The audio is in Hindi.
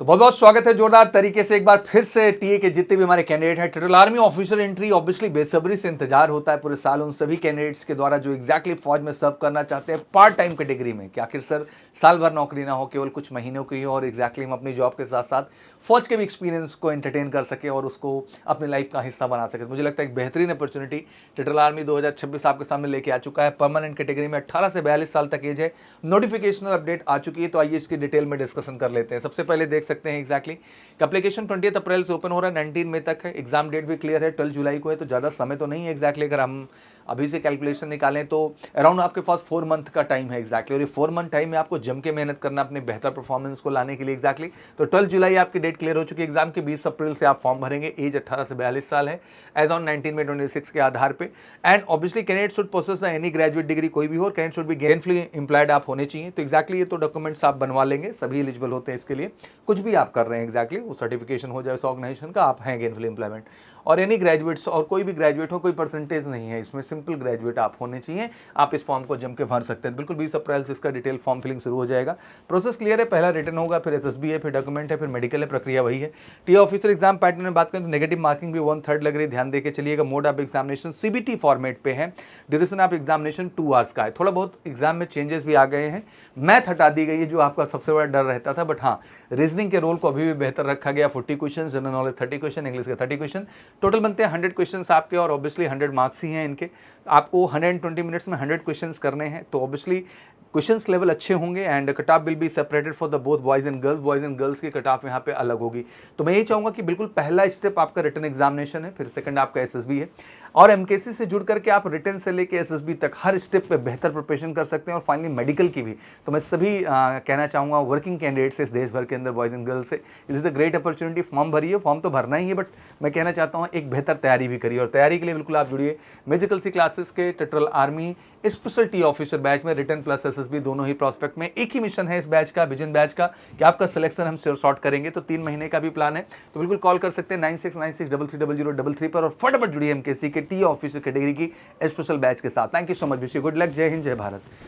तो बहुत बहुत स्वागत है जोरदार तरीके से एक बार फिर से टीए के जितने भी हमारे कैंडिडेट हैं। Total army officer entry obviously बेसब्री से इंतजार होता है पूरे साल उन सभी कैंडिडेट्स के द्वारा जो एग्जैक्टली फौज में सर्व करना चाहते हैं पार्ट टाइम कैटेगरी में, कि आखिर सर साल भर नौकरी ना हो, केवल कुछ महीनों की हो और एग्जैक्टली हम अपनी जॉब के साथ साथ फौज के भी एक्सपीरियंस को एंटरटेन कर सके और उसको अपनी लाइफ का हिस्सा बना सके। मुझे लगता है एक बेहतरीन अपॉर्चुनिटी टोटल आर्मी 2026 आपके सामने लेके आ चुका है। परमानेंट कैटेगरी में 18 से 42 साल तक एज है। नोटिफिकेशनल अपडेट आ चुकी है, तो आइए इसकी डिटेल में डिस्कशन कर लेते हैं। सबसे पहले देख सकते हैं एग्जैक्टली एप्लीकेशन 20 अप्रैल से ओपन हो रहा है, 19 मई तक है। एग्जाम डेट भी क्लियर है, 12 जुलाई को है, तो ज़्यादा समय तो नहीं है एग्जैक्टली। अगर हम अभी से कैलकुलेशन निकालें तो अराउंड आपके पास 4 मंथ का टाइम है एग्जैक्टली। और ये 4 मंथ टाइम में आपको जम के मेहनत करना अपने बेहतर परफॉर्मेंस को लाने के लिए एग्जैक्टली। तो 12 जुलाई आपकी डेट क्लियर हो चुकी है। एग्जाम के 20 अप्रैल से आप फॉर्म भरेंगे। एज 18 से 42 साल है एज ऑन 19 मई 26 के आधार पे। And obviously candidate should possess any graduate degree, कोई भी हो, candidate should be gainfully employed आप होने चाहिए। तो एग्जैक्टली ये तो डॉक्यूमेंट्स आप बनवा लेंगे, सभी एलिजिबल होते हैं इसके लिए। कुछ भी आप कर रहे हैं एग्जैक्टली, वो सर्टिफिकेशन हो जाए उस ऑर्गेनाइजेशन का, आप हैं गेनफुल एम्प्लॉयमेंट। और एनी ग्रेजुएट्स, और कोई भी ग्रेजुएट हो, कोई परसेंटेज नहीं है इसमें, सिंपल ग्रेजुएट आप होने चाहिए। आप इस फॉर्म को जम के भर सकते हैं बिल्कुल। 20 अप्रैल से इसका डिटेल फॉर्म फिलिंग शुरू हो जाएगा। प्रोसेस क्लियर है, पहला रिटर्न होगा, फिर एसएसबी है, फिर डॉक्यूमेंट है, फिर मेडिकल है, प्रक्रिया वही है। टी ऑफिसर एग्जाम पैटर्न में बात करें तो नेगेटिव मार्किंग भी 1/3 लग रही है, ध्यान देके चलिएगा। Mode of examination CBT format पे है। ड्यूरेशन ऑफ एग्जामिनेशन 2 आवर्स का है। थोड़ा बहुत एग्जाम में चेंजेस भी आ गए हैं, मैथ हटा दी गई है जो आपका सबसे बड़ा डर रहता था, बट हाँ रीजनिंग के रोल को अभी भी बेहतर रखा गया। 40 question, general knowledge 30 question, English के 30 क्वेश्चन, टोटल बनते हैं 100 क्वेश्चन आपके। और ऑब्वियसली 100 मार्क्स ही हैं इनके। आपको 120 मिनट्स में 100 क्वेश्चंस करने हैं, तो ऑब्वियसली क्वेश्चंस लेवल अच्छे होंगे। And cut off will be separated for the both boys and girls. Boys and girls की कट ऑफ यहाँ पे अलग होगी। तो मैं ये चाहूँगा कि बिल्कुल पहला स्टेप आपका रिटन एग्जामिनेशन है, फिर सेकंड आपका एसएसबी है। और एमकेसी से जुड़ करके आप रिटन से लेके एसएसबी तक हर स्टेप पे बेहतर प्रिपरेशन कर सकते हैं। और फाइनली मेडिकल की भी। तो मैं सभी कहना चाहूँगा वर्किंग कैंडिडेट से इस देश भर के अंदर, बॉयज एंड गर्ल्स से, it is a great opportunity. Form भरिए, फॉर्म तो भरना ही है, बट मैं कहना चाहता हूँ एक बेहतर तैयारी भी करिए। और तैयारी के लिए बिल्कुल आप जुड़िए मेजिकल सी क्लासेस के total army special T officer batch में। रिटन प्लस एसएसबी दोनों ही प्रॉस्पेक्ट में। एक ही मिशन है इस बैच का, विजन बैच का, कि आपका सिलेक्शन हम सॉर्ट करेंगे। तो 3 महीने का भी प्लान है, तो बिल्कुल कॉल कर सकते हैं 9696330033 पर। और फटाफट जुड़िए एमकेसी के टी ऑफिसर कैटेगरी की स्पेशल बैच के साथ। Thank you so much, wish you good luck. जय हिंद, जय भारत।